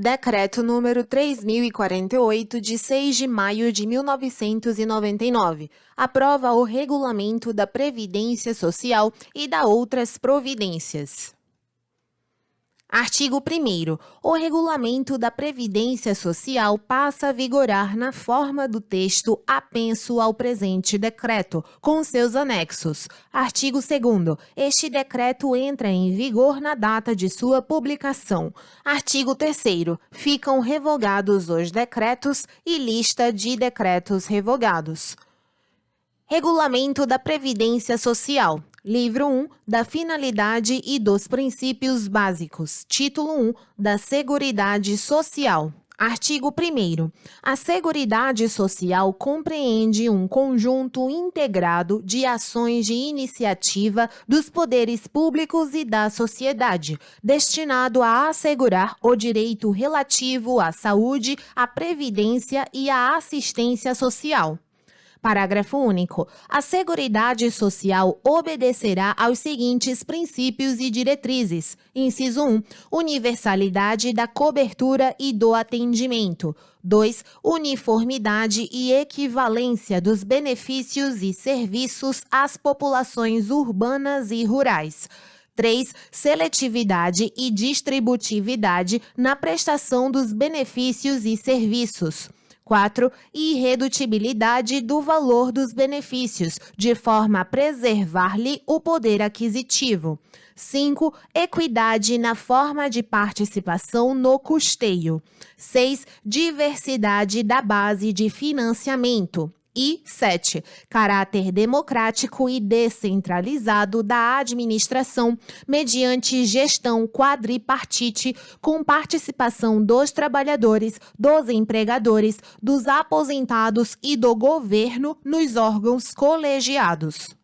Decreto número 3048, de 6 de maio de 1999, aprova o Regulamento da Previdência Social e da outras providências. Artigo 1º. O Regulamento da Previdência Social passa a vigorar na forma do texto apenso ao presente decreto, com seus anexos. Artigo 2º. Este decreto entra em vigor na data de sua publicação. Artigo 3º. Ficam revogados os decretos e lista de decretos revogados. Regulamento da Previdência Social. Livro 1, da Finalidade e dos Princípios Básicos. Título 1, da Seguridade Social. Artigo 1º. A Seguridade Social compreende um conjunto integrado de ações de iniciativa dos poderes públicos e da sociedade, destinado a assegurar o direito relativo à saúde, à previdência e à assistência social. Parágrafo único. A Seguridade Social obedecerá aos seguintes princípios e diretrizes. Inciso 1. Universalidade da cobertura e do atendimento. 2. Uniformidade e equivalência dos benefícios e serviços às populações urbanas e rurais. 3. Seletividade e distributividade na prestação dos benefícios e serviços. 4. Irredutibilidade do valor dos benefícios, de forma a preservar-lhe o poder aquisitivo. 5. Equidade na forma de participação no custeio. 6. Diversidade da base de financiamento. E 7. Caráter democrático e descentralizado da administração, mediante gestão quadripartite, com participação dos trabalhadores, dos empregadores, dos aposentados e do governo nos órgãos colegiados.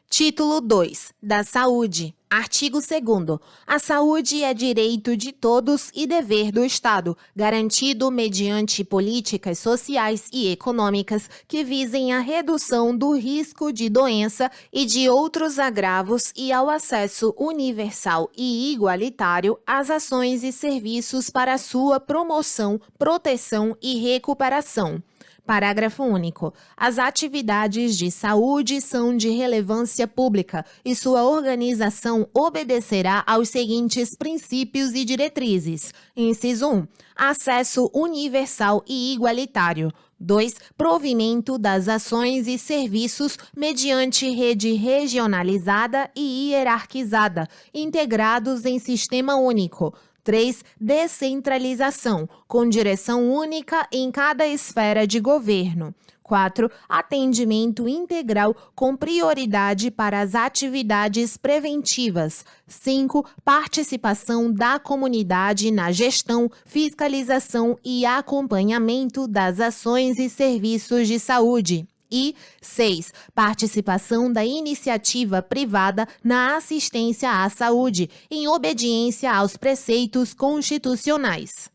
Título 2. Da Saúde. Artigo 2º. A saúde é direito de todos e dever do Estado, garantido mediante políticas sociais e econômicas que visem a redução do risco de doença e de outros agravos e ao acesso universal e igualitário às ações e serviços para sua promoção, proteção e recuperação. Parágrafo único. As atividades de saúde são de relevância pública e sua organização obedecerá aos seguintes princípios e diretrizes. Inciso 1. Acesso universal e igualitário. 2. Provimento das ações e serviços mediante rede regionalizada e hierarquizada, integrados em sistema único. 3. Descentralização, com direção única em cada esfera de governo. 4. Atendimento integral com prioridade para as atividades preventivas. 5. Participação da comunidade na gestão, fiscalização e acompanhamento das ações e serviços de saúde. E 6. Participação da iniciativa privada na assistência à saúde, em obediência aos preceitos constitucionais.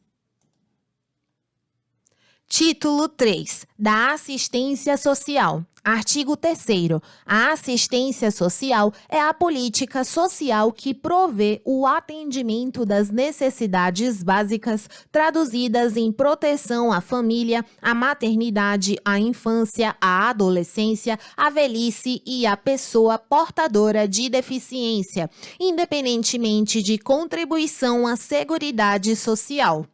Título 3. Da Assistência Social. Artigo 3º. A assistência social é a política social que provê o atendimento das necessidades básicas traduzidas em proteção à família, à maternidade, à infância, à adolescência, à velhice e à pessoa portadora de deficiência, independentemente de contribuição à Seguridade Social.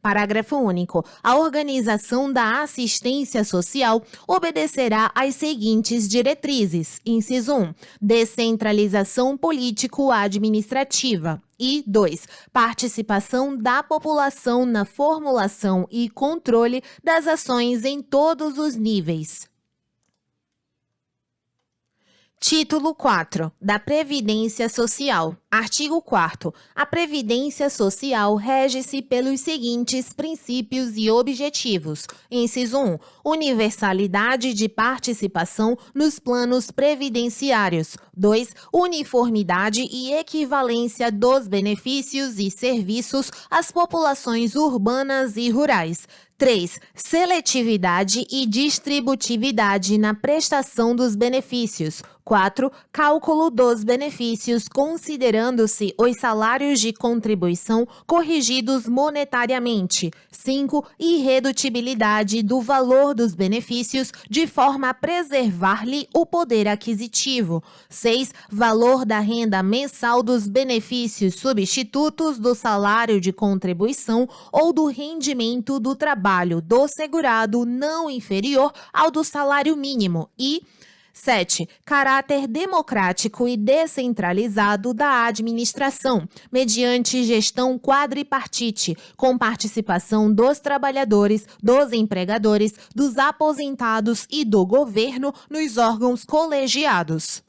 Parágrafo único. A organização da assistência social obedecerá às seguintes diretrizes. Inciso 1. Descentralização político-administrativa. E 2. Participação da população na formulação e controle das ações em todos os níveis. Título 4. Da Previdência Social. Artigo 4º. A Previdência Social rege-se pelos seguintes princípios e objetivos. Inciso 1. Universalidade de participação nos planos previdenciários. 2. Uniformidade e equivalência dos benefícios e serviços às populações urbanas e rurais. 3. Seletividade e distributividade na prestação dos benefícios. 4. Cálculo dos benefícios considerando-se os salários de contribuição corrigidos monetariamente. 5. Irredutibilidade do valor dos benefícios de forma a preservar-lhe o poder aquisitivo. 6. Valor da renda mensal dos benefícios substitutos do salário de contribuição ou do rendimento do trabalho do segurado não inferior ao do salário mínimo. E 7. Caráter democrático e descentralizado da administração, mediante gestão quadripartite, com participação dos trabalhadores, dos empregadores, dos aposentados e do governo nos órgãos colegiados.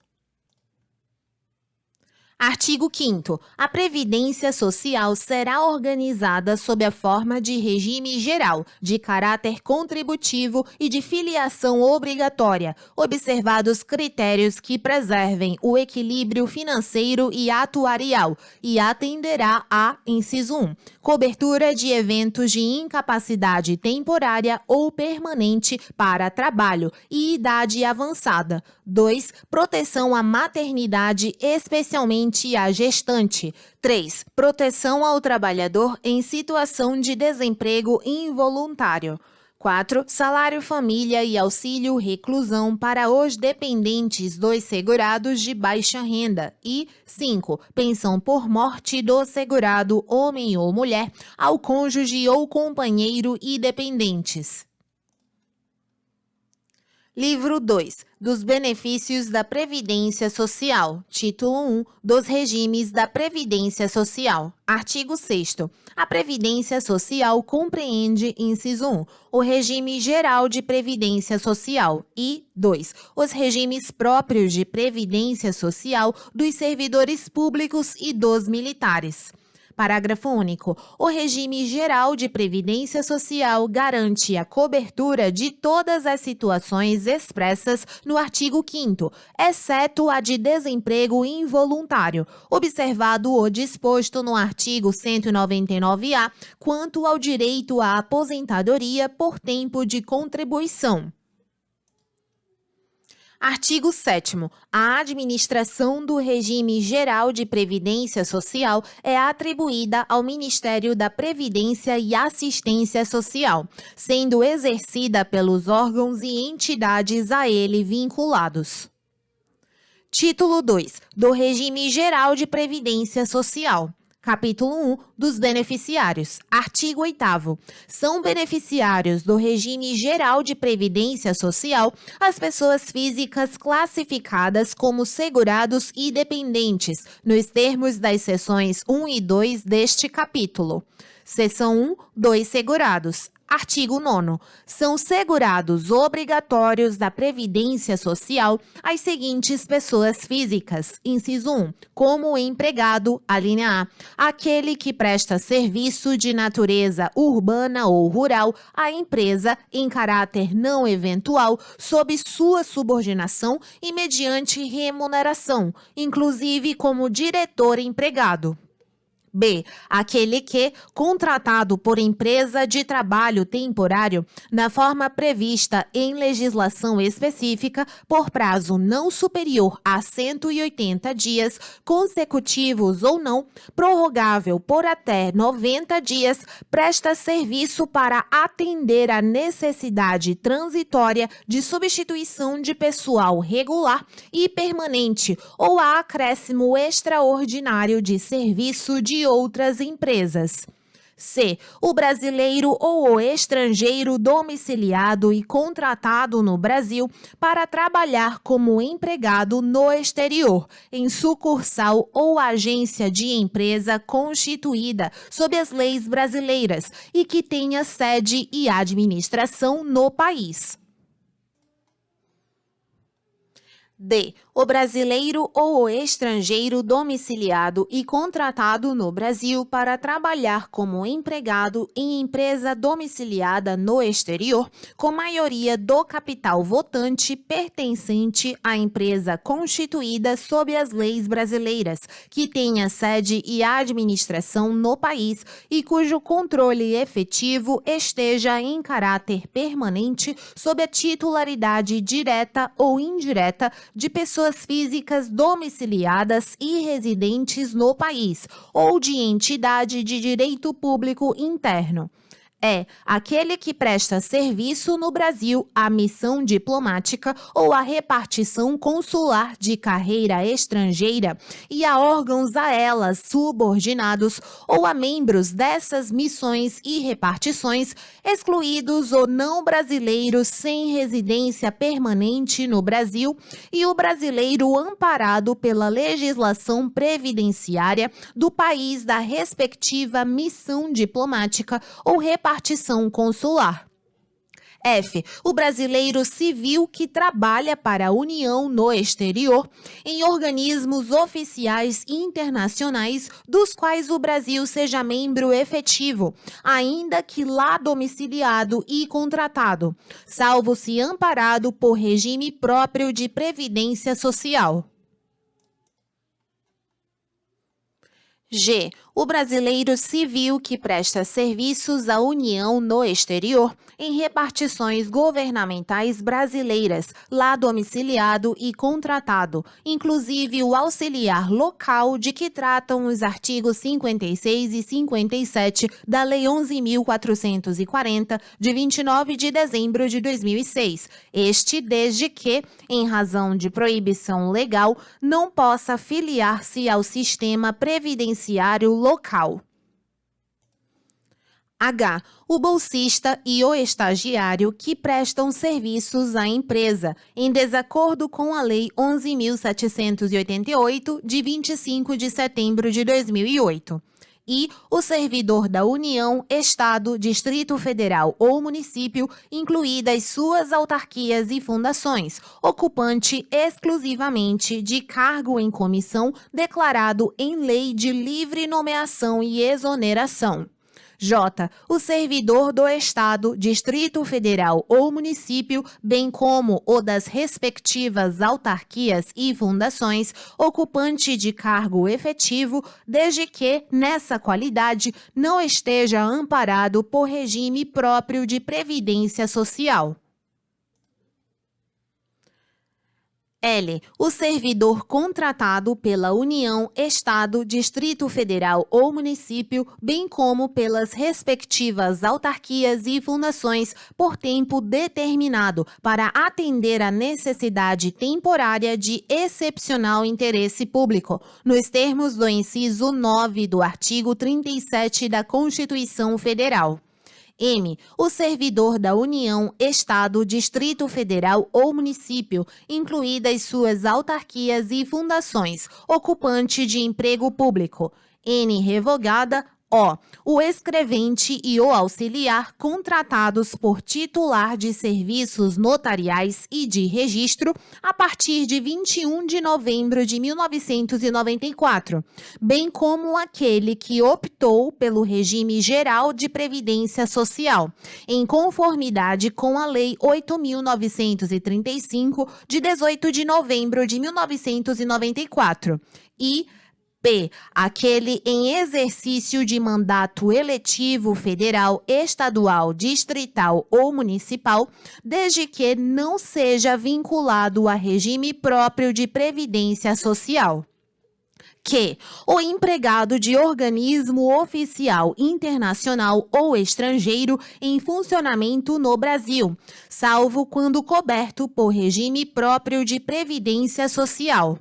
Artigo 5º. A Previdência Social será organizada sob a forma de regime geral, de caráter contributivo e de filiação obrigatória, observados critérios que preservem o equilíbrio financeiro e atuarial, e atenderá a, inciso 1, cobertura de eventos de incapacidade temporária ou permanente para trabalho e idade avançada. 2. Proteção à maternidade, especialmente a gestante. 3. Proteção ao trabalhador em situação de desemprego involuntário. 4. Salário família e auxílio reclusão para os dependentes dos segurados de baixa renda. E 5. Pensão por morte do segurado, homem ou mulher, ao cônjuge ou companheiro e dependentes. Livro 2. Dos benefícios da Previdência Social. Título 1. Dos regimes da Previdência Social. Artigo 6º. A Previdência Social compreende, inciso 1, o regime geral de Previdência Social e 2. Os regimes próprios de Previdência Social dos servidores públicos e dos militares. Parágrafo único. O regime geral de previdência social garante a cobertura de todas as situações expressas no artigo 5º, exceto a de desemprego involuntário, observado o disposto no artigo 199-A, quanto ao direito à aposentadoria por tempo de contribuição. Artigo 7º. A administração do regime geral de previdência social é atribuída ao Ministério da Previdência e Assistência Social, sendo exercida pelos órgãos e entidades a ele vinculados. Título 2. Do regime geral de previdência social. Capítulo 1. Dos beneficiários. Artigo 8º. São beneficiários do regime geral de previdência social as pessoas físicas classificadas como segurados e dependentes, nos termos das seções 1 e 2 deste capítulo. Seção 1. Dos segurados. Artigo 9º. São segurados obrigatórios da Previdência Social as seguintes pessoas físicas, inciso 1, como o empregado, alínea A, aquele que presta serviço de natureza urbana ou rural à empresa em caráter não eventual, sob sua subordinação e mediante remuneração, inclusive como diretor empregado. B. Aquele que, contratado por empresa de trabalho temporário, na forma prevista em legislação específica, por prazo não superior a 180 dias, consecutivos ou não, prorrogável por até 90 dias, presta serviço para atender à necessidade transitória de substituição de pessoal regular e permanente ou a acréscimo extraordinário de serviço de outras empresas. C. O brasileiro ou o estrangeiro domiciliado e contratado no Brasil para trabalhar como empregado no exterior, em sucursal ou agência de empresa constituída sob as leis brasileiras e que tenha sede e administração no país. D. O brasileiro ou o estrangeiro domiciliado e contratado no Brasil para trabalhar como empregado em empresa domiciliada no exterior, com maioria do capital votante pertencente à empresa constituída sob as leis brasileiras, que tenha sede e administração no país e cujo controle efetivo esteja em caráter permanente sob a titularidade direta ou indireta de pessoas físicas domiciliadas e residentes no país ou de entidade de direito público interno. É aquele que presta serviço no Brasil à missão diplomática ou à repartição consular de carreira estrangeira e a órgãos a elas subordinados ou a membros dessas missões e repartições, excluídos ou não brasileiros sem residência permanente no Brasil e o brasileiro amparado pela legislação previdenciária do país da respectiva missão diplomática ou repartição consular. F. O brasileiro civil que trabalha para a União no exterior em organismos oficiais internacionais dos quais o Brasil seja membro efetivo, ainda que lá domiciliado e contratado, salvo se amparado por regime próprio de previdência social. G. O brasileiro civil que presta serviços à União no exterior em repartições governamentais brasileiras, lá domiciliado e contratado, inclusive o auxiliar local de que tratam os artigos 56 e 57 da Lei 11.440, de 29 de dezembro de 2006, este desde que, em razão de proibição legal, não possa filiar-se ao sistema previdenciário local. H. O bolsista e o estagiário que prestam serviços à empresa, em desacordo com a Lei 11.788, de 25 de setembro de 2008. E o servidor da União, Estado, Distrito Federal ou município, incluídas suas autarquias e fundações, ocupante exclusivamente de cargo em comissão declarado em lei de livre nomeação e exoneração. J. O servidor do Estado, Distrito Federal ou município, bem como o das respectivas autarquias e fundações, ocupante de cargo efetivo, desde que, nessa qualidade, não esteja amparado por regime próprio de previdência social. L. O servidor contratado pela União, Estado, Distrito Federal ou município, bem como pelas respectivas autarquias e fundações, por tempo determinado, para atender à necessidade temporária de excepcional interesse público, nos termos do inciso 9 do artigo 37 da Constituição Federal. M. O servidor da União, Estado, Distrito Federal ou município, incluídas suas autarquias e fundações, ocupante de emprego público. N. Revogada. O. O escrevente e o auxiliar contratados por titular de serviços notariais e de registro a partir de 21 de novembro de 1994, bem como aquele que optou pelo regime geral de previdência social, em conformidade com a Lei 8.935, de 18 de novembro de 1994, e P. Aquele em exercício de mandato eletivo federal, estadual, distrital ou municipal, desde que não seja vinculado a regime próprio de previdência social. Que o empregado de organismo oficial internacional ou estrangeiro em funcionamento no Brasil, salvo quando coberto por regime próprio de previdência social.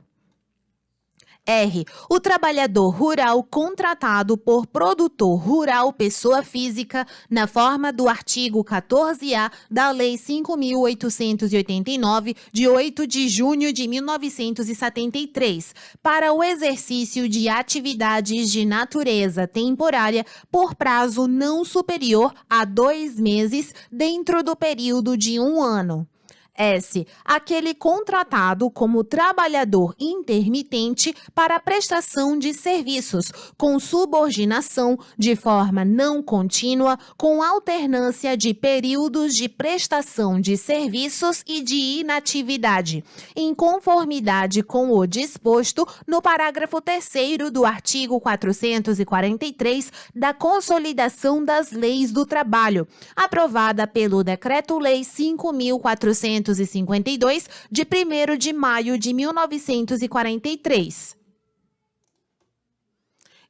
R. O trabalhador rural contratado por produtor rural pessoa física na forma do artigo 14-A da Lei 5.889, de 8 de junho de 1973, para o exercício de atividades de natureza temporária por prazo não superior a 2 meses dentro do período de 1 ano. S. Aquele contratado como trabalhador intermitente para prestação de serviços, com subordinação de forma não contínua, com alternância de períodos de prestação de serviços e de inatividade, em conformidade com o disposto no parágrafo 3º do artigo 443 da Consolidação das Leis do Trabalho, aprovada pelo Decreto-Lei 5.452, de 1º de maio de 1943.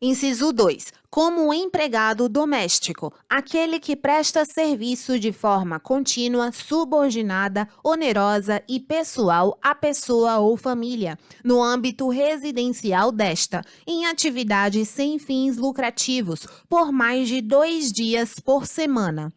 Inciso 2. Como empregado doméstico, aquele que presta serviço de forma contínua, subordinada, onerosa e pessoal à pessoa ou família, no âmbito residencial desta, em atividades sem fins lucrativos, por mais de 2 dias por semana.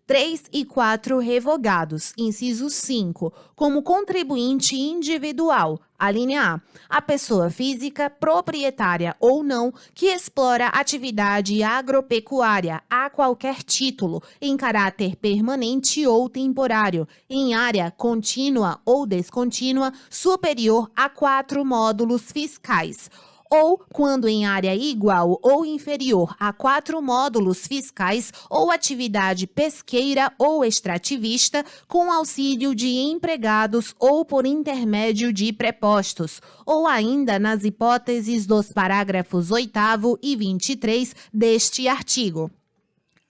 3 e 4 revogados. Inciso 5. Como contribuinte individual. A linha A. A pessoa física, proprietária ou não, que explora atividade agropecuária a qualquer título, em caráter permanente ou temporário, em área contínua ou descontínua, superior a 4 módulos fiscais, ou quando em área igual ou inferior a 4 módulos fiscais ou atividade pesqueira ou extrativista, com auxílio de empregados ou por intermédio de prepostos, ou ainda nas hipóteses dos parágrafos 8º e 23 deste artigo.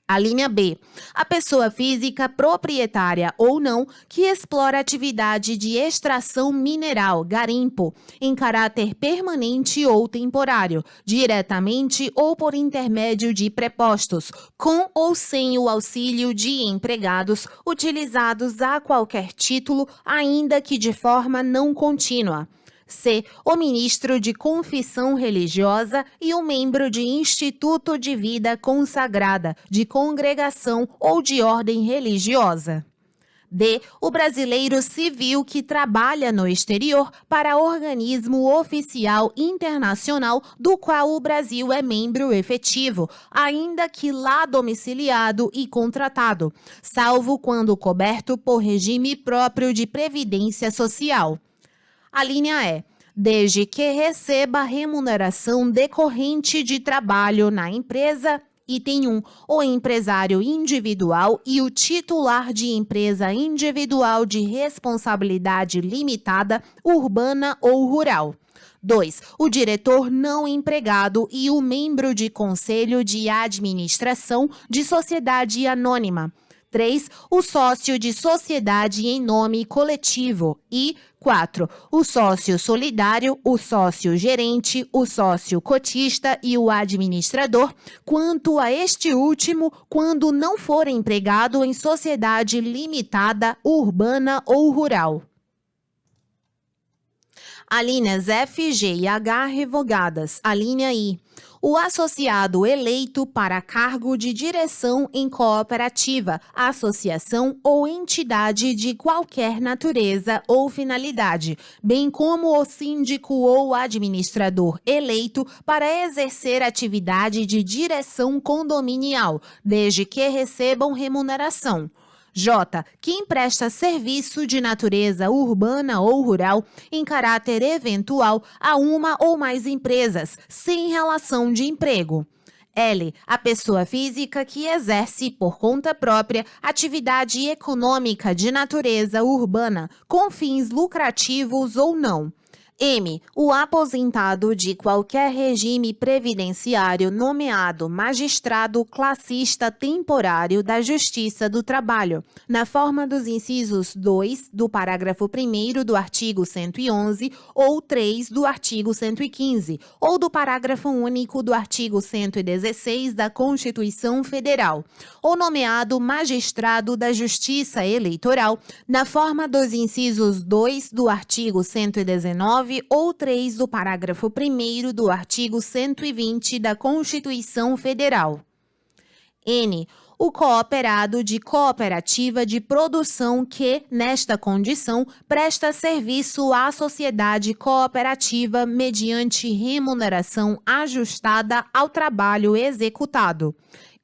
A linha B. A pessoa física, proprietária ou não, que explora atividade de extração mineral, garimpo, em caráter permanente ou temporário, diretamente ou por intermédio de prepostos, com ou sem o auxílio de empregados, utilizados a qualquer título, ainda que de forma não contínua. C. O ministro de confissão religiosa e o membro de instituto de vida consagrada, de congregação ou de ordem religiosa. D. O brasileiro civil que trabalha no exterior para organismo oficial internacional do qual o Brasil é membro efetivo, ainda que lá domiciliado e contratado, salvo quando coberto por regime próprio de previdência social. A linha E. Desde que receba remuneração decorrente de trabalho na empresa. Item 1. O empresário individual e o titular de empresa individual de responsabilidade limitada, urbana ou rural. 2. O diretor não empregado e o membro de conselho de administração de sociedade anônima. 3. O sócio de sociedade em nome coletivo. E 4. O sócio solidário, o sócio gerente, o sócio cotista e o administrador, quanto a este último, quando não for empregado em sociedade limitada, urbana ou rural. Alíneas F, G e H revogadas. A linha I. O associado eleito para cargo de direção em cooperativa, associação ou entidade de qualquer natureza ou finalidade, bem como o síndico ou administrador eleito para exercer atividade de direção condominial, desde que recebam remuneração. J. Quem presta serviço de natureza urbana ou rural em caráter eventual a uma ou mais empresas, sem relação de emprego. L. A pessoa física que exerce por conta própria atividade econômica de natureza urbana, com fins lucrativos ou não. M. O aposentado de qualquer regime previdenciário nomeado magistrado classista temporário da Justiça do Trabalho, na forma dos incisos 2 do parágrafo 1º do artigo 111 ou 3 do artigo 115, ou do parágrafo único do artigo 116 da Constituição Federal, ou nomeado magistrado da Justiça Eleitoral, na forma dos incisos 2 do artigo 119 ou 3 do parágrafo 1º do artigo 120 da Constituição Federal. N. O cooperado de cooperativa de produção que, nesta condição, presta serviço à sociedade cooperativa mediante remuneração ajustada ao trabalho executado.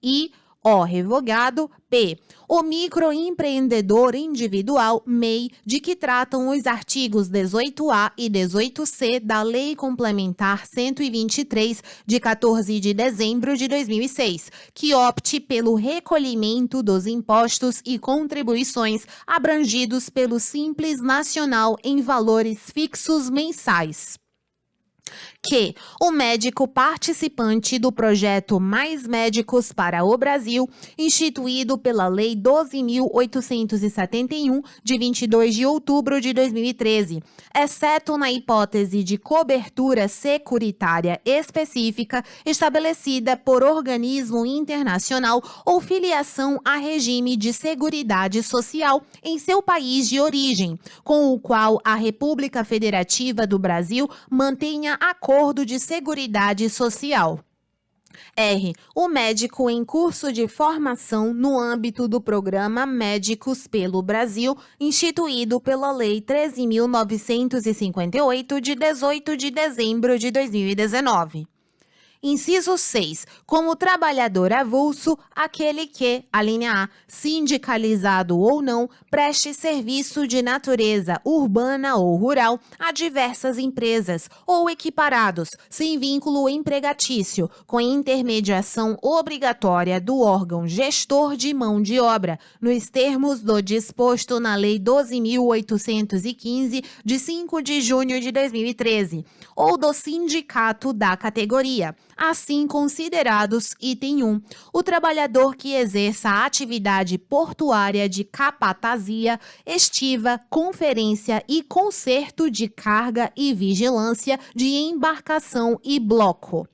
E O revogado, P. O microempreendedor individual, MEI, de que tratam os artigos 18A e 18C da Lei Complementar 123, de 14 de dezembro de 2006, que opte pelo recolhimento dos impostos e contribuições abrangidos pelo Simples Nacional em valores fixos mensais. Que o médico participante do projeto Mais Médicos para o Brasil, instituído pela Lei 12.871, de 22 de outubro de 2013, exceto na hipótese de cobertura securitária específica estabelecida por organismo internacional ou filiação a regime de seguridade social em seu país de origem, com o qual a República Federativa do Brasil mantenha acordo de seguridade social. R. O médico em curso de formação no âmbito do Programa Médicos pelo Brasil, instituído pela Lei 13.958, de 18 de dezembro de 2019. Inciso 6. Como trabalhador avulso, aquele que, alínea A, sindicalizado ou não, preste serviço de natureza urbana ou rural a diversas empresas ou equiparados, sem vínculo empregatício, com intermediação obrigatória do órgão gestor de mão de obra, nos termos do disposto na Lei 12.815, de 5 de junho de 2013, ou do sindicato da categoria, assim considerados item 1, o trabalhador que exerça a atividade portuária de capatazia, estiva, conferência e conserto de carga e vigilância de embarcação e bloco.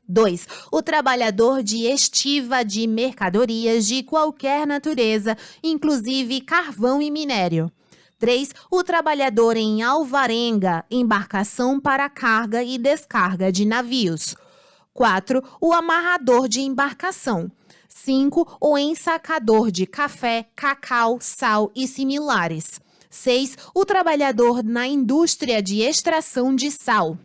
2. O trabalhador de estiva de mercadorias de qualquer natureza, inclusive carvão e minério. 3. O trabalhador em alvarenga, embarcação para carga e descarga de navios. 4. O amarrador de embarcação. 5. O ensacador de café, cacau, sal e similares. 6. O trabalhador na indústria de extração de sal.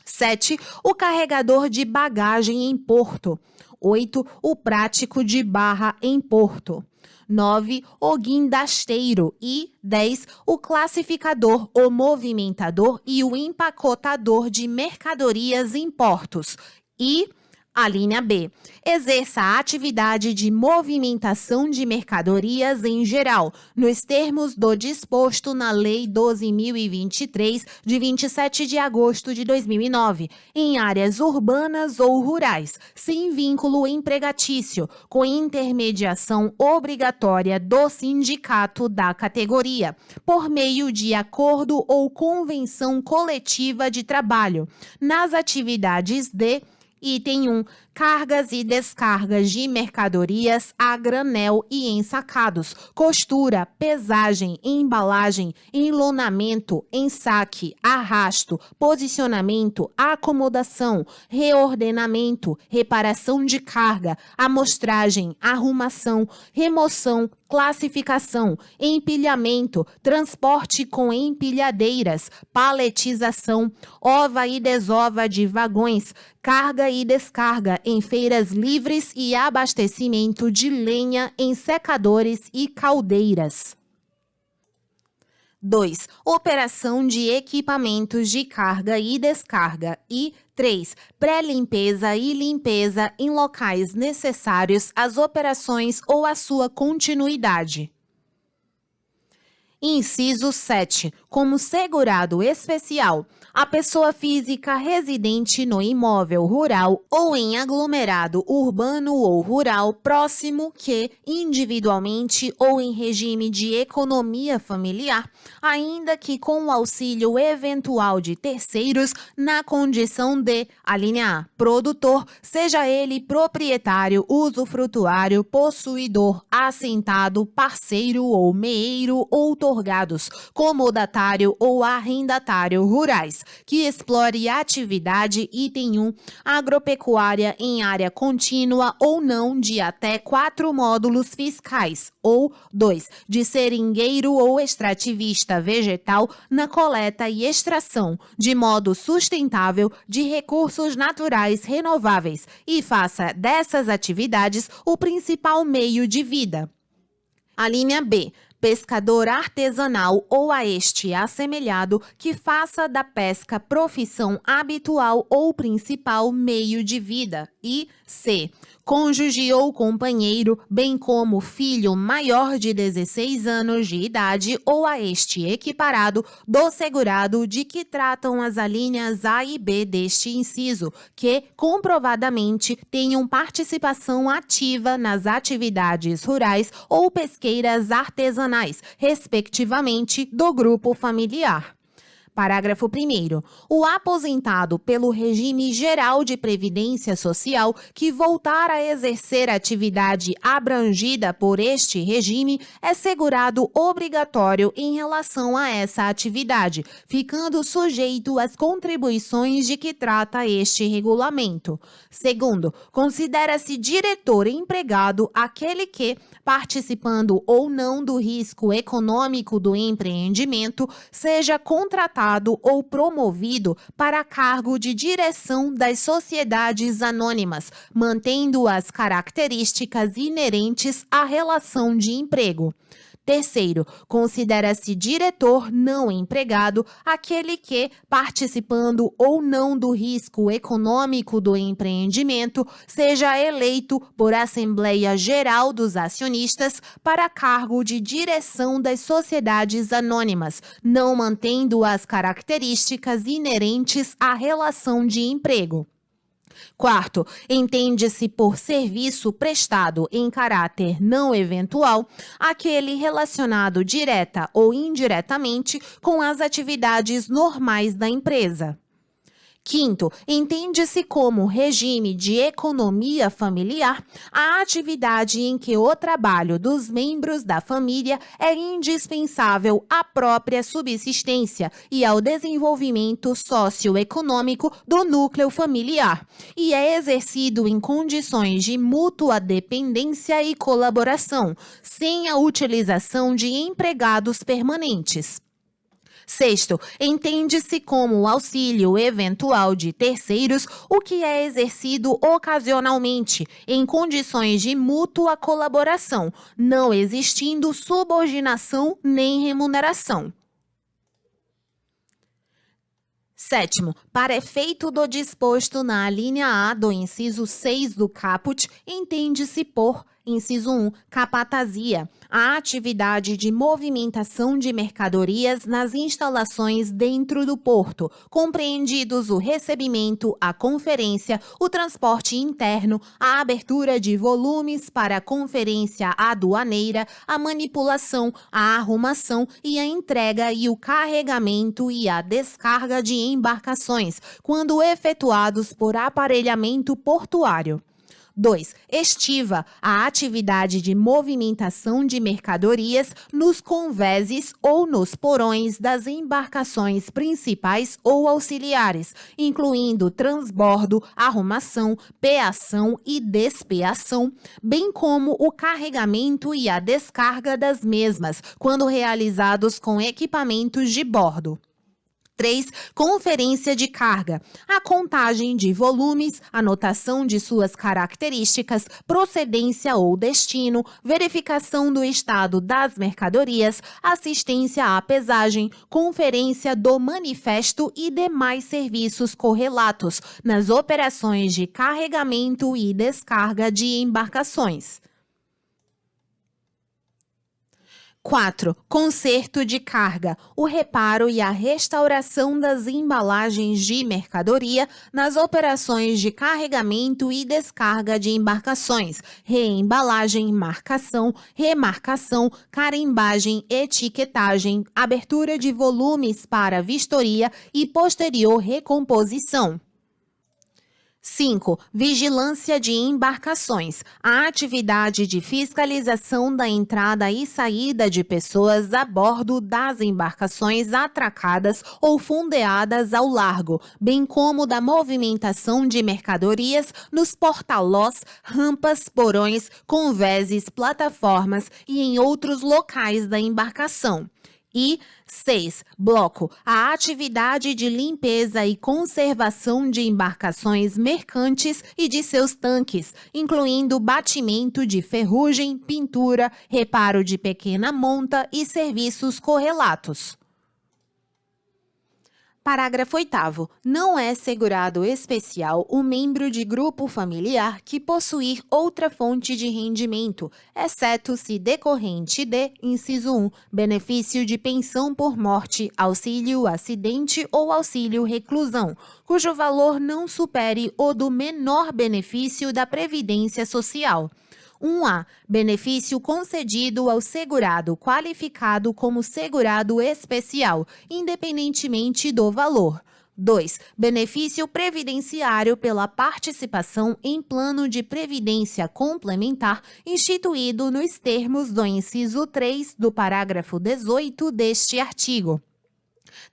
7. O carregador de bagagem em porto. 8. O prático de barra em porto. 9. O guindasteiro. E 10. O classificador, o movimentador e o empacotador de mercadorias em portos. E a linha B. Exerça a atividade de movimentação de mercadorias em geral, nos termos do disposto na Lei 12.023, de 27 de agosto de 2009, em áreas urbanas ou rurais, sem vínculo empregatício, com intermediação obrigatória do sindicato da categoria, por meio de acordo ou convenção coletiva de trabalho, nas atividades de item 1. Cargas e descargas de mercadorias a granel e ensacados, costura, pesagem, embalagem, enlonamento, ensaque, arrasto, posicionamento, acomodação, reordenamento, reparação de carga, amostragem, arrumação, remoção, classificação, empilhamento, transporte com empilhadeiras, paletização, ova e desova de vagões, carga e descarga em feiras livres e abastecimento de lenha em secadores e caldeiras. 2. Operação de equipamentos de carga e descarga. E 3. Pré-limpeza e limpeza em locais necessários às operações ou à sua continuidade. Inciso 7. Como segurado especial, a pessoa física residente no imóvel rural ou em aglomerado urbano ou rural próximo que, individualmente ou em regime de economia familiar, ainda que com o auxílio eventual de terceiros, na condição de, a linha A, produtor, seja ele proprietário, usufrutuário, possuidor, assentado, parceiro ou meeiro, outorgados, comodatário ou arrendatário rurais. 2. Que explore atividade, item 1, agropecuária em área contínua ou não de até 4 módulos fiscais, ou 2. De seringueiro ou extrativista vegetal na coleta e extração, de modo sustentável, de recursos naturais renováveis e faça dessas atividades o principal meio de vida. A linha B. Pescador artesanal ou a este assemelhado que faça da pesca profissão habitual ou principal meio de vida. E C. Cônjuge ou companheiro, bem como filho maior de 16 anos de idade ou a este equiparado do segurado de que tratam as alíneas A e B deste inciso, que comprovadamente tenham participação ativa nas atividades rurais ou pesqueiras artesanais, respectivamente, do grupo familiar. Parágrafo 1º. O aposentado pelo regime geral de previdência social que voltar a exercer atividade abrangida por este regime é segurado obrigatório em relação a essa atividade, ficando sujeito às contribuições de que trata este regulamento. Segundo, considera-se diretor empregado aquele que, participando ou não do risco econômico do empreendimento, seja contratado ou promovido para cargo de direção das sociedades anônimas, mantendo as características inerentes à relação de emprego. Terceiro, considera-se diretor não empregado aquele que, participando ou não do risco econômico do empreendimento, seja eleito por Assembleia Geral dos Acionistas para cargo de direção das sociedades anônimas, não mantendo as características inerentes à relação de emprego. Quarto, entende-se por serviço prestado em caráter não eventual aquele relacionado direta ou indiretamente com as atividades normais da empresa. Quinto, entende-se como regime de economia familiar a atividade em que o trabalho dos membros da família é indispensável à própria subsistência e ao desenvolvimento socioeconômico do núcleo familiar e é exercido em condições de mútua dependência e colaboração, sem a utilização de empregados permanentes. Sexto, entende-se como auxílio eventual de terceiros, o que é exercido ocasionalmente, em condições de mútua colaboração, não existindo subordinação nem remuneração. Sétimo, para efeito do disposto na alínea A do inciso 6 do caput, entende-se por inciso 1, capatazia, a atividade de movimentação de mercadorias nas instalações dentro do porto, compreendidos o recebimento, a conferência, o transporte interno, a abertura de volumes para a conferência aduaneira, a manipulação, a arrumação e a entrega e o carregamento e a descarga de embarcações, quando efetuados por aparelhamento portuário. 2. Estiva, a atividade de movimentação de mercadorias nos convéses ou nos porões das embarcações principais ou auxiliares, incluindo transbordo, arrumação, peação e despeação, bem como o carregamento e a descarga das mesmas, quando realizados com equipamentos de bordo. 3. Conferência de carga. A contagem de volumes, anotação de suas características, procedência ou destino, verificação do estado das mercadorias, assistência à pesagem, conferência do manifesto e demais serviços correlatos nas operações de carregamento e descarga de embarcações. 4. Conserto de carga, o reparo e a restauração das embalagens de mercadoria nas operações de carregamento e descarga de embarcações, reembalagem, marcação, remarcação, carimbagem, etiquetagem, abertura de volumes para vistoria e posterior recomposição. 5. Vigilância de embarcações. A atividade de fiscalização da entrada e saída de pessoas a bordo das embarcações atracadas ou fundeadas ao largo, bem como da movimentação de mercadorias nos portalós, rampas, porões, convéses, plataformas e em outros locais da embarcação. E 6. Bloco. A atividade de limpeza e conservação de embarcações mercantes e de seus tanques, incluindo batimento de ferrugem, pintura, reparo de pequena monta e serviços correlatos. Parágrafo 8º. Não é segurado especial o membro de grupo familiar que possuir outra fonte de rendimento, exceto se decorrente de, inciso 1, benefício de pensão por morte, auxílio acidente ou auxílio reclusão, cujo valor não supere o do menor benefício da Previdência Social. 1A. Benefício concedido ao segurado qualificado como segurado especial, independentemente do valor. 2. Benefício previdenciário pela participação em plano de previdência complementar instituído nos termos do inciso 3 do parágrafo 18 deste artigo.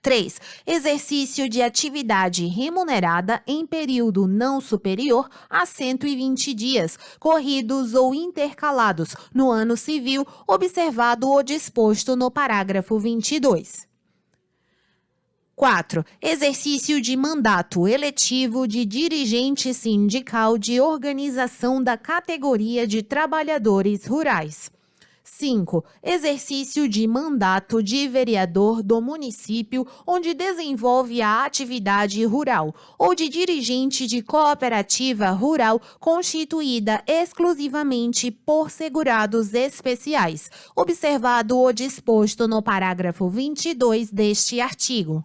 3. Exercício de atividade remunerada em período não superior a 120 dias, corridos ou intercalados, no ano civil, observado o disposto no parágrafo 22. 4. Exercício de mandato eletivo de dirigente sindical de organização da categoria de trabalhadores rurais. 5. Exercício de mandato de vereador do município onde desenvolve a atividade rural ou de dirigente de cooperativa rural constituída exclusivamente por segurados especiais, observado o disposto no parágrafo 22 deste artigo.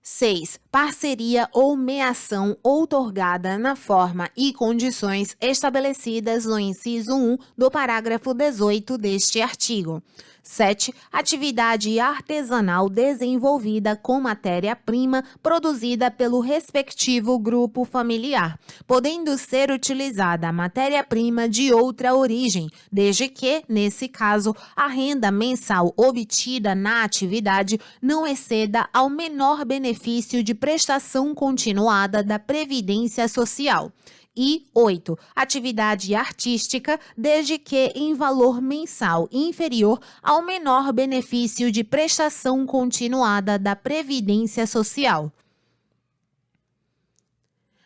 6. Parceria ou meação outorgada na forma e condições estabelecidas no inciso 1 do parágrafo 18 deste artigo. 7. Atividade artesanal desenvolvida com matéria-prima produzida pelo respectivo grupo familiar, podendo ser utilizada matéria-prima de outra origem, desde que, nesse caso, a renda mensal obtida na atividade não exceda ao menor benefício de prestação continuada da Previdência Social. E 8. Atividade artística, desde que em valor mensal inferior ao menor benefício de prestação continuada da Previdência Social.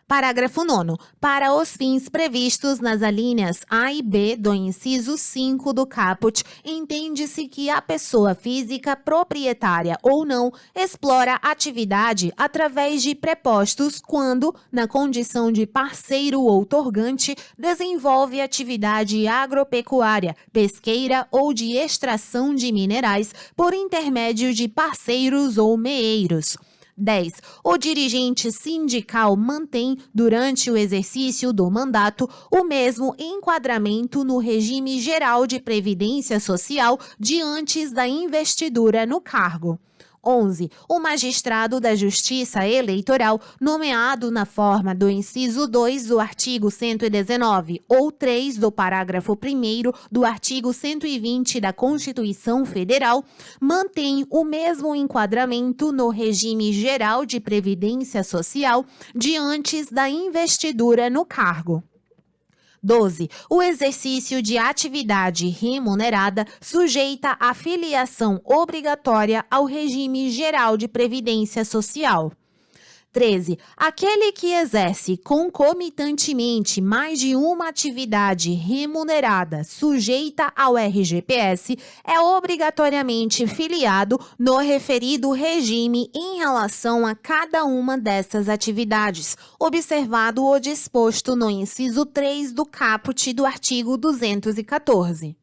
Parágrafo 9º. Para os fins previstos nas alíneas A e B do inciso 5 do caput, entende-se que a pessoa física, proprietária ou não, explora atividade através de prepostos quando, na condição de parceiro outorgante, desenvolve atividade agropecuária, pesqueira ou de extração de minerais por intermédio de parceiros ou meeiros. 10. O dirigente sindical mantém, durante o exercício do mandato, o mesmo enquadramento no regime geral de previdência social de antes da investidura no cargo. 11. O magistrado da Justiça Eleitoral, nomeado na forma do inciso 2 do artigo 119 ou 3 do parágrafo 1º do artigo 120 da Constituição Federal, mantém o mesmo enquadramento no regime geral de previdência social de antes da investidura no cargo. 12. O exercício de atividade remunerada sujeita à filiação obrigatória ao regime geral de previdência social. 13. Aquele que exerce concomitantemente mais de uma atividade remunerada sujeita ao RGPS é obrigatoriamente filiado no referido regime em relação a cada uma dessas atividades, observado o disposto no inciso 3 do caput do artigo 214.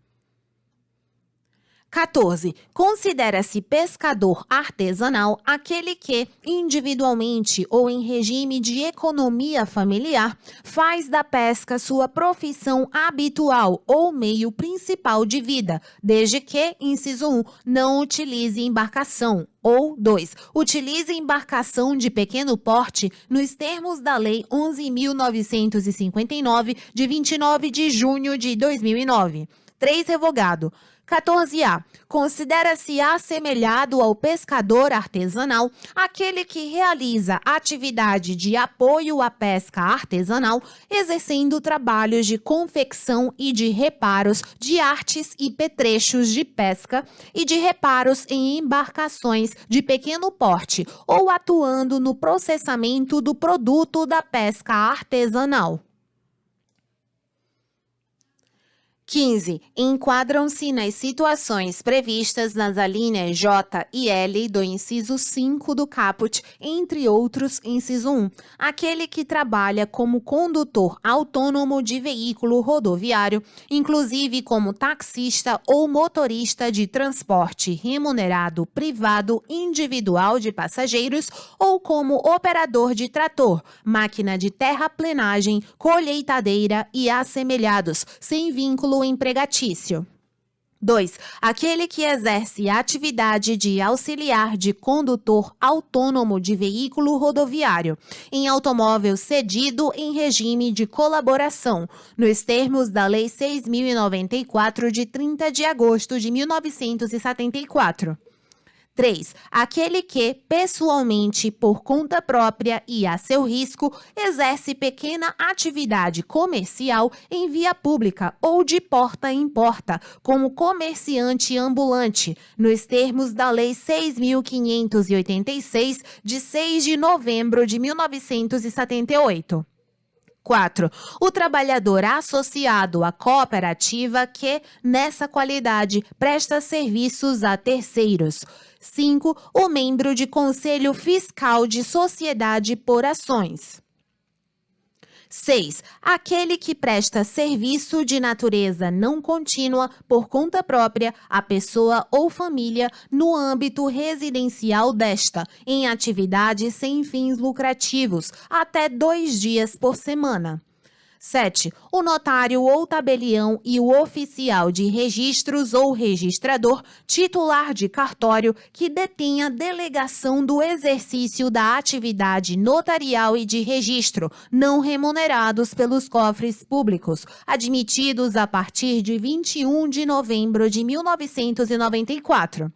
14. Considera-se pescador artesanal aquele que, individualmente ou em regime de economia familiar, faz da pesca sua profissão habitual ou meio principal de vida, desde que, inciso 1, não utilize embarcação. Ou 2. Utilize embarcação de pequeno porte nos termos da Lei 11.959, de 29 de junho de 2009. 3. Revogado. 14A. Considera-se assemelhado ao pescador artesanal aquele que realiza atividade de apoio à pesca artesanal, exercendo trabalhos de confecção e de reparos de artes e petrechos de pesca e de reparos em embarcações de pequeno porte ou atuando no processamento do produto da pesca artesanal. 15. Enquadram-se nas situações previstas nas alíneas J e L do inciso 5 do caput, entre outros, inciso 1, aquele que trabalha como condutor autônomo de veículo rodoviário, inclusive como taxista ou motorista de transporte remunerado privado individual de passageiros ou como operador de trator, máquina de terraplenagem, colheitadeira e assemelhados, sem vínculo empregatício. 2. Aquele que exerce atividade de auxiliar de condutor autônomo de veículo rodoviário, em automóvel cedido em regime de colaboração, nos termos da Lei 6.094, de 30 de agosto de 1974. 3. Aquele que, pessoalmente, por conta própria e a seu risco, exerce pequena atividade comercial em via pública ou de porta em porta, como comerciante ambulante, nos termos da Lei 6.586, de 6 de novembro de 1978. 4. O trabalhador associado à cooperativa que, nessa qualidade, presta serviços a terceiros. 5. O membro de conselho fiscal de sociedade por ações. 6. Aquele que presta serviço de natureza não contínua por conta própria à pessoa ou família no âmbito residencial desta, em atividade sem fins lucrativos, até 2 dias por semana. 7. O notário ou tabelião e o oficial de registros ou registrador, titular de cartório, que detenha delegação do exercício da atividade notarial e de registro, não remunerados pelos cofres públicos, admitidos a partir de 21 de novembro de 1994.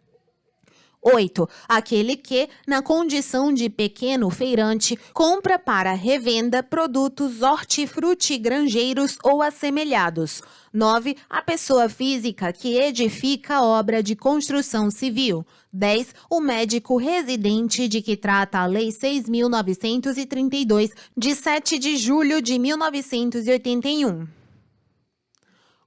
8. Aquele que, na condição de pequeno feirante, compra para revenda produtos hortifrutigranjeiros ou assemelhados. 9. A pessoa física que edifica obra de construção civil. 10. O médico residente de que trata a Lei 6.932, de 7 de julho de 1981.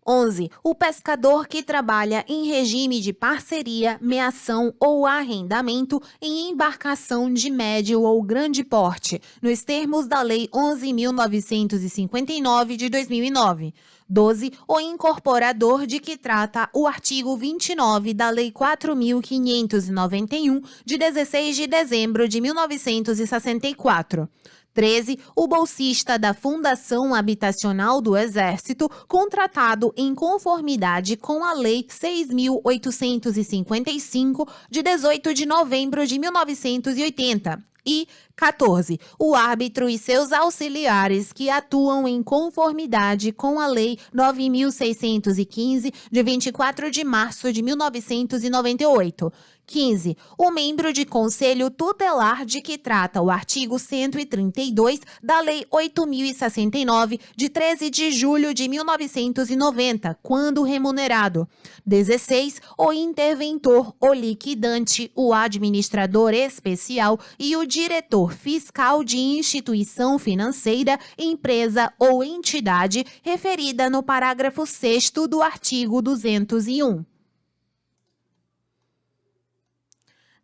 11. O pescador que trabalha em regime de parceria, meação ou arrendamento em embarcação de médio ou grande porte, nos termos da Lei 11.959 de 2009. 12. O incorporador de que trata o artigo 29 da Lei 4.591, de 16 de dezembro de 1964. 13. O bolsista da Fundação Habitacional do Exército, contratado em conformidade com a Lei 6.855, de 18 de novembro de 1980. E 14. O árbitro e seus auxiliares que atuam em conformidade com a Lei 9.615, de 24 de março de 1998. 15. O membro de conselho tutelar de que trata o artigo 132 da Lei 8.069, de 13 de julho de 1990, quando remunerado. 16. O interventor, o liquidante, o administrador especial e o diretor fiscal de instituição financeira, empresa ou entidade referida no parágrafo 6º do artigo 201.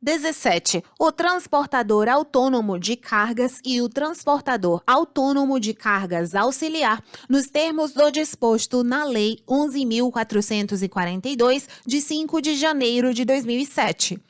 17. O transportador autônomo de cargas e o transportador autônomo de cargas auxiliar, nos termos do disposto na Lei 11.442, de 5 de janeiro de 2007.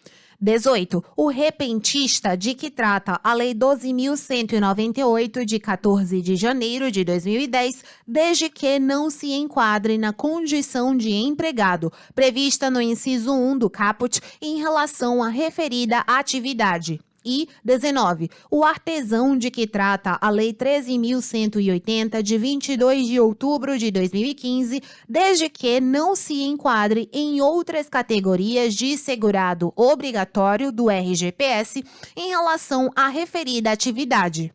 18. O repentista, de que trata a Lei 12.198, de 14 de janeiro de 2010, desde que não se enquadre na condição de empregado, prevista no inciso 1 do caput em relação à referida atividade. E 19. O artesão, de que trata a Lei 13.180, de 22 de outubro de 2015, desde que não se enquadre em outras categorias de segurado obrigatório do RGPS em relação à referida atividade.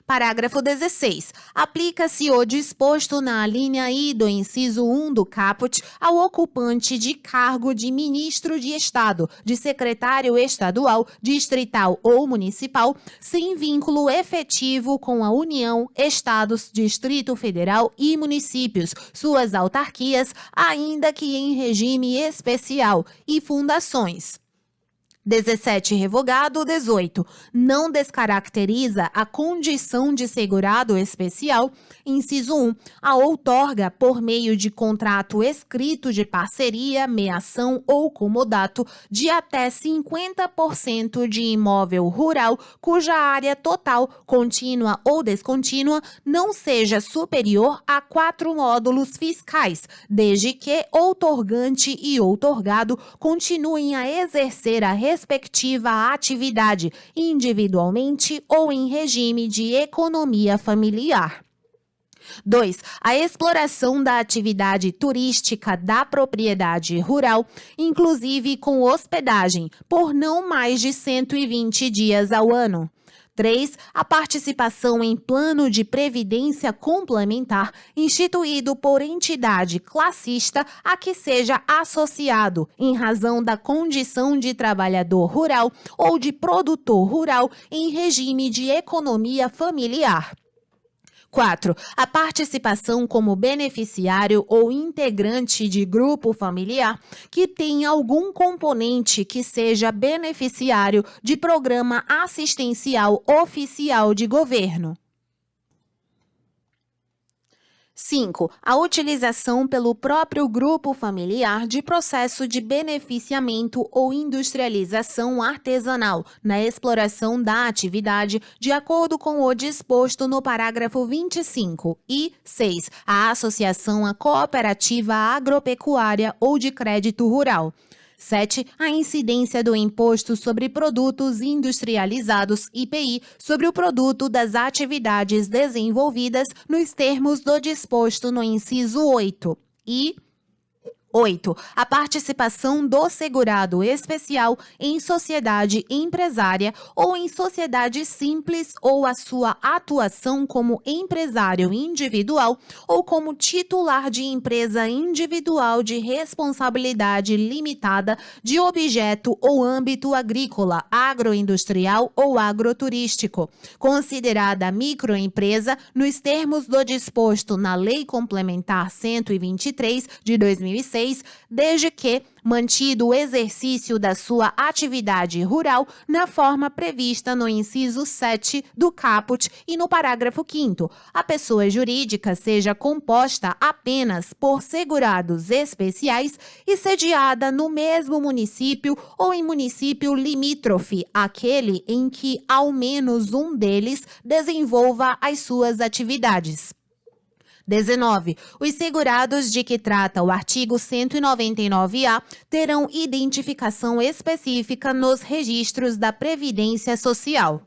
Parágrafo 16. Aplica-se o disposto na alínea I do inciso 1 do caput ao ocupante de cargo de ministro de Estado, de secretário estadual, distrital ou municipal, sem vínculo efetivo com a União, Estados, Distrito Federal e municípios, suas autarquias, ainda que em regime especial, e fundações. 17. Revogado. 18. Não descaracteriza a condição de segurado especial, inciso 1, a outorga por meio de contrato escrito de parceria, meação ou comodato de até 50% de imóvel rural cuja área total, contínua ou descontínua, não seja superior a 4 módulos fiscais, desde que outorgante e outorgado continuem a exercer a respectiva atividade, individualmente ou em regime de economia familiar. 2. A exploração da atividade turística da propriedade rural, inclusive com hospedagem, por não mais de 120 dias ao ano. 3. A participação em plano de previdência complementar instituído por entidade classista a que seja associado, em razão da condição de trabalhador rural ou de produtor rural em regime de economia familiar. 4. A participação como beneficiário ou integrante de grupo familiar que tenha algum componente que seja beneficiário de programa assistencial oficial de governo. 5. A utilização pelo próprio grupo familiar de processo de beneficiamento ou industrialização artesanal na exploração da atividade, de acordo com o disposto no parágrafo 25. E 6. A associação à cooperativa agropecuária ou de crédito rural. 7. A incidência do Imposto sobre Produtos Industrializados, IPI, sobre o produto das atividades desenvolvidas nos termos do disposto no inciso 8. E 8. A participação do segurado especial em sociedade empresária ou em sociedade simples ou a sua atuação como empresário individual ou como titular de empresa individual de responsabilidade limitada de objeto ou âmbito agrícola, agroindustrial ou agroturístico, considerada microempresa nos termos do disposto na Lei Complementar 123 de 2006, desde que mantido o exercício da sua atividade rural na forma prevista no inciso 7 do caput e no parágrafo 5º, a pessoa jurídica seja composta apenas por segurados especiais e sediada no mesmo município ou em município limítrofe, aquele em que ao menos um deles desenvolva as suas atividades. 19. Os segurados de que trata o artigo 199-A terão identificação específica nos registros da Previdência Social.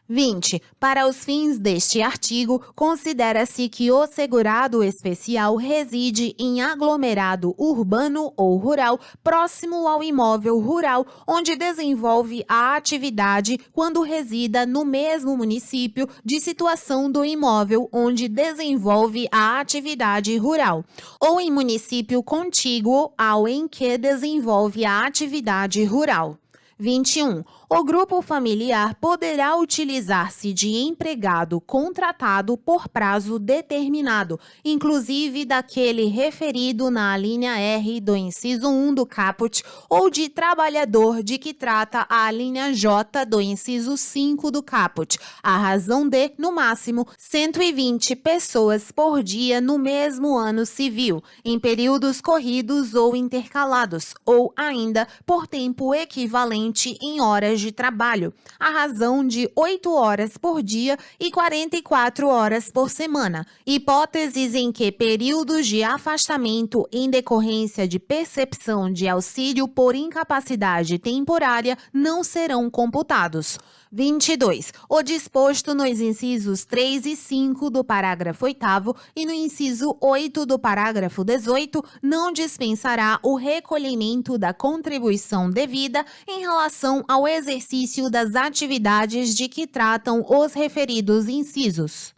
20. Para os fins deste artigo, considera-se que o segurado especial reside em aglomerado urbano ou rural próximo ao imóvel rural onde desenvolve a atividade quando resida no mesmo município de situação do imóvel onde desenvolve a atividade rural, ou em município contíguo ao em que desenvolve a atividade rural. 21. O grupo familiar poderá utilizar-se de empregado contratado por prazo determinado, inclusive daquele referido na alínea R do inciso 1 do caput, ou de trabalhador de que trata a alínea J do inciso 5 do caput, à razão de, no máximo, 120 pessoas por dia no mesmo ano civil, em períodos corridos ou intercalados, ou ainda por tempo equivalente em horas de trabalho, à razão de 8 horas por dia e 44 horas por semana, hipóteses em que períodos de afastamento em decorrência de percepção de auxílio por incapacidade temporária não serão computados. 22. O disposto nos incisos 3 e 5 do parágrafo 8º e no inciso 8 do parágrafo 18 não dispensará o recolhimento da contribuição devida em relação ao exercício das atividades de que tratam os referidos incisos.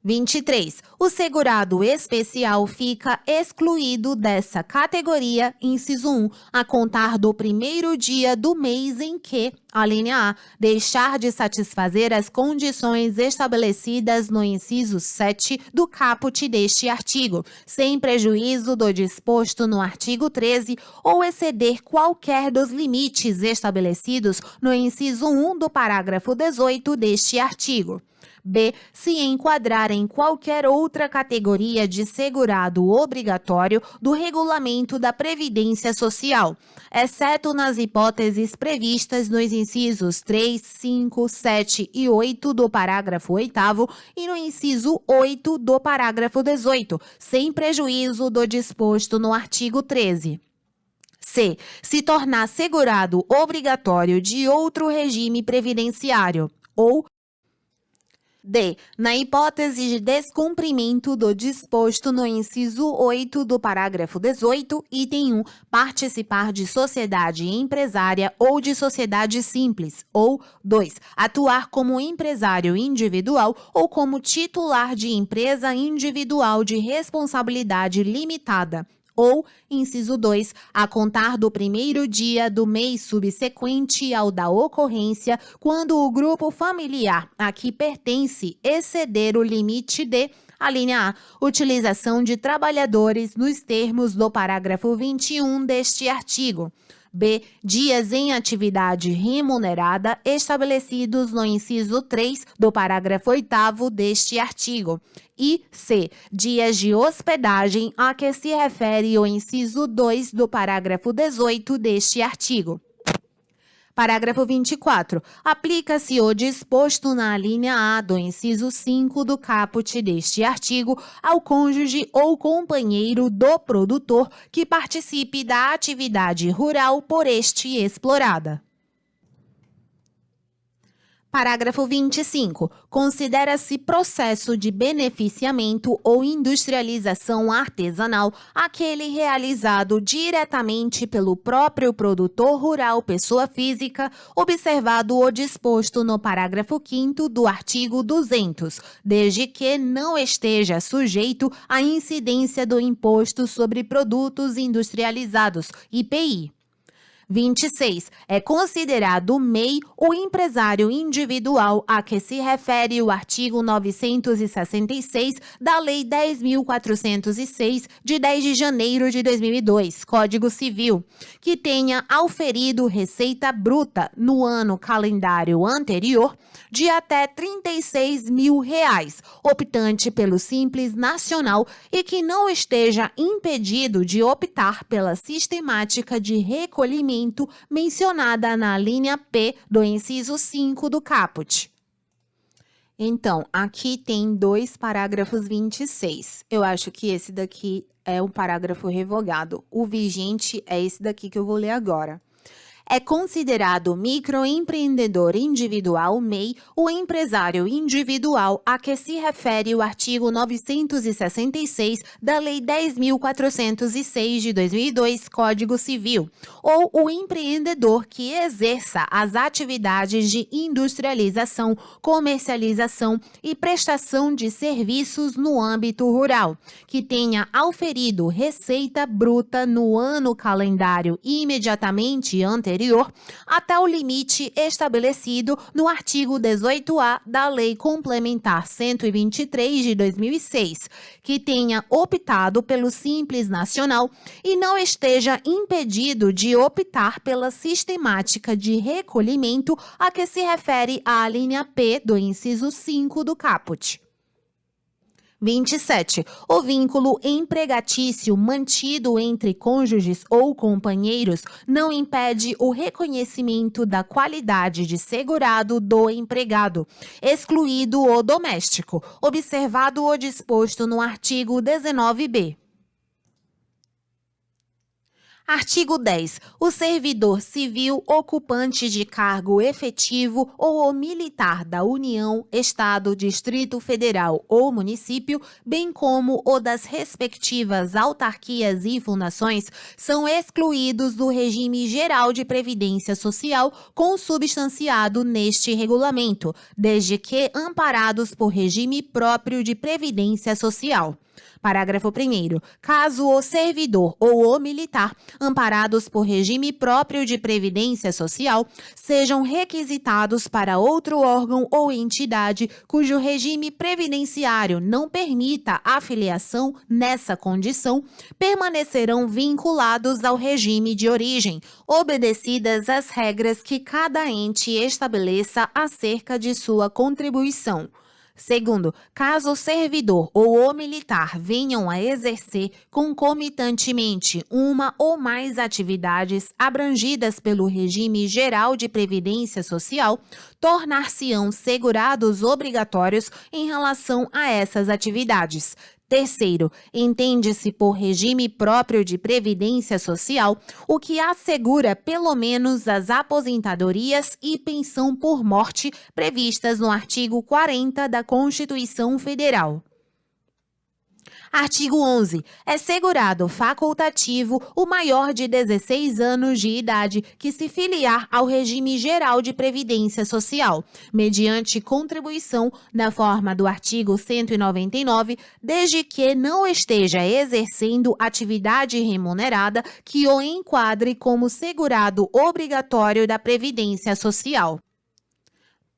23. O segurado especial fica excluído dessa categoria, inciso 1, a contar do primeiro dia do mês em que, a linha A, deixar de satisfazer as condições estabelecidas no inciso 7 do caput deste artigo, sem prejuízo do disposto no artigo 13 ou exceder qualquer dos limites estabelecidos no inciso 1 do parágrafo 18 deste artigo. B. Se enquadrar em qualquer outra categoria de segurado obrigatório do regulamento da Previdência Social, exceto nas hipóteses previstas nos incisos 3, 5, 7 e 8 do parágrafo 8º e no inciso 8 do parágrafo 18, sem prejuízo do disposto no artigo 13. C. Se tornar segurado obrigatório de outro regime previdenciário, ou D. Na hipótese de descumprimento do disposto no inciso 8 do parágrafo 18, item 1, participar de sociedade empresária ou de sociedade simples, ou 2, atuar como empresário individual ou como titular de empresa individual de responsabilidade limitada, ou, inciso 2, a contar do primeiro dia do mês subsequente ao da ocorrência, quando o grupo familiar a que pertence exceder o limite de, a linha A, utilização de trabalhadores nos termos do parágrafo 21 deste artigo. B. Dias em atividade remunerada estabelecidos no inciso 3 do parágrafo 8º deste artigo. E C. Dias de hospedagem a que se refere o inciso 2 do parágrafo 18 deste artigo. Parágrafo 24. Aplica-se o disposto na alínea A do inciso 5 do caput deste artigo ao cônjuge ou companheiro do produtor que participe da atividade rural por este explorada. Parágrafo 25. Considera-se processo de beneficiamento ou industrialização artesanal aquele realizado diretamente pelo próprio produtor rural pessoa física, observado o disposto no parágrafo 5º do artigo 200, desde que não esteja sujeito à incidência do Imposto sobre Produtos Industrializados, IPI. 26. É considerado MEI o empresário individual a que se refere o artigo 966 da Lei 10.406, de 10 de janeiro de 2002, Código Civil, que tenha auferido receita bruta no ano calendário anterior de até R$ 36.000, optante pelo Simples Nacional e que não esteja impedido de optar pela sistemática de recolhimento mencionada na linha P do inciso 5 do caput. Então, aqui tem dois parágrafos 26. Eu acho que esse daqui é um parágrafo revogado. O vigente é esse daqui que eu vou ler agora. É considerado microempreendedor individual, MEI, o empresário individual a que se refere o artigo 966 da Lei 10.406 de 2002, Código Civil, ou o empreendedor que exerça as atividades de industrialização, comercialização e prestação de serviços no âmbito rural, que tenha auferido receita bruta no ano calendário imediatamente anterior exterior até o limite estabelecido no artigo 18A da Lei Complementar 123 de 2006, que tenha optado pelo Simples Nacional e não esteja impedido de optar pela sistemática de recolhimento a que se refere a linha P do inciso 5 do caput. 27. O vínculo empregatício mantido entre cônjuges ou companheiros não impede o reconhecimento da qualidade de segurado do empregado, excluído o doméstico, observado o disposto no artigo 19b. Artigo 10. O servidor civil ocupante de cargo efetivo ou o militar da União, Estado, Distrito Federal ou município, bem como o das respectivas autarquias e fundações, são excluídos do regime geral de previdência social consubstanciado neste regulamento, desde que amparados por regime próprio de previdência social. Parágrafo 1º. Caso o servidor ou o militar, amparados por regime próprio de previdência social, sejam requisitados para outro órgão ou entidade cujo regime previdenciário não permita a filiação nessa condição, permanecerão vinculados ao regime de origem, obedecidas as regras que cada ente estabeleça acerca de sua contribuição. Segundo, caso o servidor ou o militar venham a exercer concomitantemente uma ou mais atividades abrangidas pelo regime geral de previdência social, tornar-se-ão segurados obrigatórios em relação a essas atividades. Terceiro, entende-se por regime próprio de previdência social o que assegura pelo menos as aposentadorias e pensão por morte previstas no artigo 40 da Constituição Federal. Artigo 11. É segurado facultativo o maior de 16 anos de idade que se filiar ao regime geral de previdência social, mediante contribuição na forma do artigo 199, desde que não esteja exercendo atividade remunerada que o enquadre como segurado obrigatório da previdência social.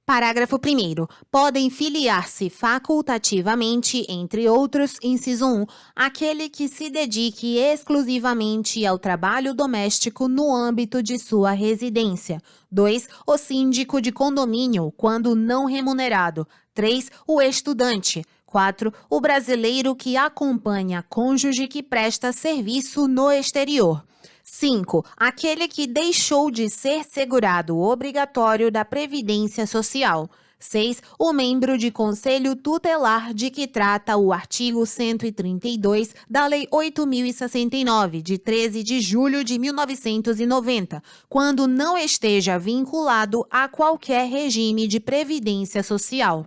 Parágrafo 1º. Podem filiar-se facultativamente, entre outros, inciso 1, aquele que se dedique exclusivamente ao trabalho doméstico no âmbito de sua residência. 2. O síndico de condomínio, quando não remunerado. 3. O estudante. 4. O brasileiro que acompanha cônjuge que presta serviço no exterior. 5. Aquele que deixou de ser segurado obrigatório da Previdência Social. 6. O membro de conselho tutelar de que trata o artigo 132 da Lei 8.069, de 13 de julho de 1990, quando não esteja vinculado a qualquer regime de previdência social.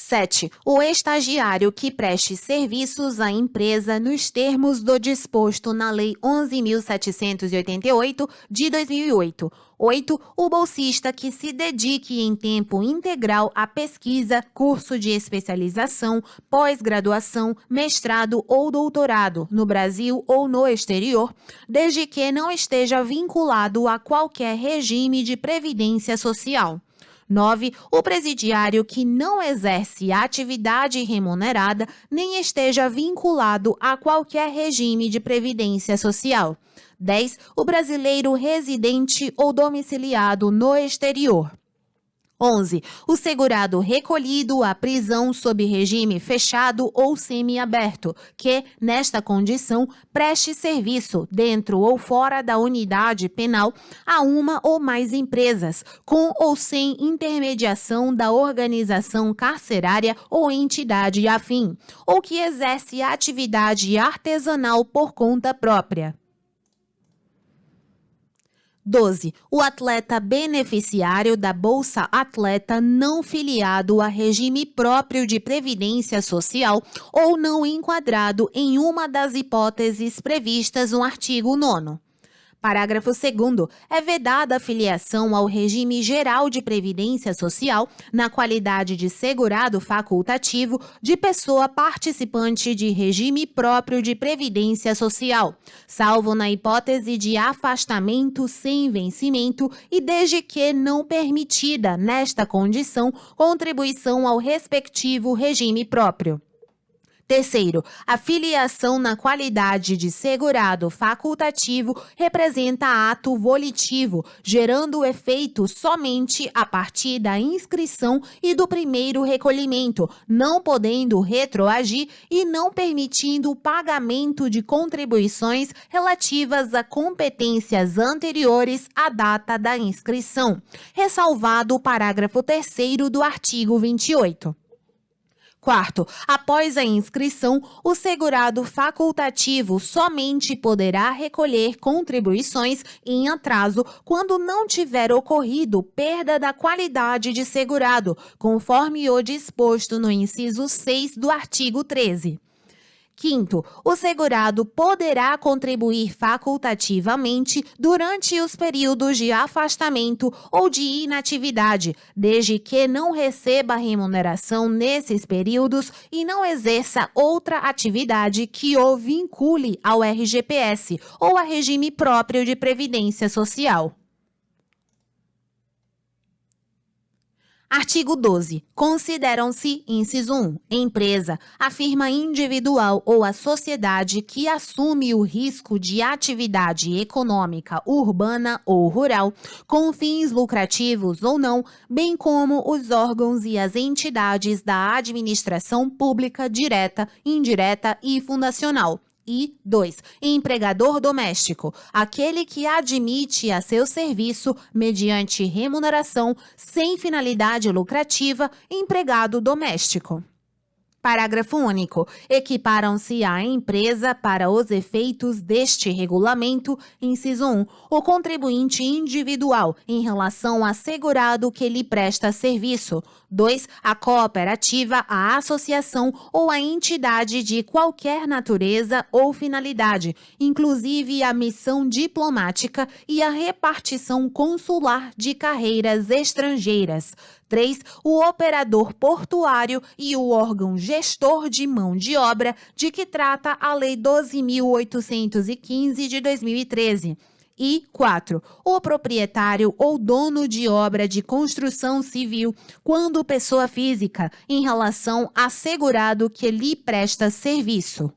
7. O estagiário que preste serviços à empresa nos termos do disposto na Lei 11.788, de 2008. 8. O bolsista que se dedique em tempo integral à pesquisa, curso de especialização, pós-graduação, mestrado ou doutorado, no Brasil ou no exterior, desde que não esteja vinculado a qualquer regime de previdência social. 9. O presidiário que não exerce atividade remunerada nem esteja vinculado a qualquer regime de previdência social. 10. O brasileiro residente ou domiciliado no exterior. 11. O segurado recolhido à prisão sob regime fechado ou semiaberto, que, nesta condição, preste serviço, dentro ou fora da unidade penal, a uma ou mais empresas, com ou sem intermediação da organização carcerária ou entidade afim, ou que exerce atividade artesanal por conta própria. 12. O atleta beneficiário da Bolsa Atleta não filiado a regime próprio de previdência social ou não enquadrado em uma das hipóteses previstas no artigo 9º. Parágrafo 2º. É vedada a filiação ao regime geral de previdência social na qualidade de segurado facultativo de pessoa participante de regime próprio de previdência social, salvo na hipótese de afastamento sem vencimento e desde que não permitida, nesta condição, contribuição ao respectivo regime próprio. Terceiro, a filiação na qualidade de segurado facultativo representa ato volitivo, gerando efeito somente a partir da inscrição e do primeiro recolhimento, não podendo retroagir e não permitindo o pagamento de contribuições relativas a competências anteriores à data da inscrição, ressalvado o parágrafo 3º do artigo 28. Quarto, após a inscrição, o segurado facultativo somente poderá recolher contribuições em atraso quando não tiver ocorrido perda da qualidade de segurado, conforme o disposto no inciso 6 do artigo 13. Quinto, o segurado poderá contribuir facultativamente durante os períodos de afastamento ou de inatividade, desde que não receba remuneração nesses períodos e não exerça outra atividade que o vincule ao RGPS ou a regime próprio de previdência social. Artigo 12. Consideram-se, inciso 1, empresa, a firma individual ou a sociedade que assume o risco de atividade econômica urbana ou rural, com fins lucrativos ou não, bem como os órgãos e as entidades da administração pública direta, indireta e fundacional. E 2. Empregador doméstico, aquele que admite a seu serviço, mediante remuneração, sem finalidade lucrativa, empregado doméstico. Parágrafo único. Equiparam-se à empresa para os efeitos deste regulamento, inciso 1, o contribuinte individual em relação a segurado que lhe presta serviço. 2. A cooperativa, a associação ou a entidade de qualquer natureza ou finalidade, inclusive a missão diplomática e a repartição consular de carreiras estrangeiras. 3. O operador portuário e o órgão gestor de mão de obra de que trata a Lei 12.815 de 2013. E 4. O proprietário ou dono de obra de construção civil, quando pessoa física, em relação a segurado que lhe presta serviço.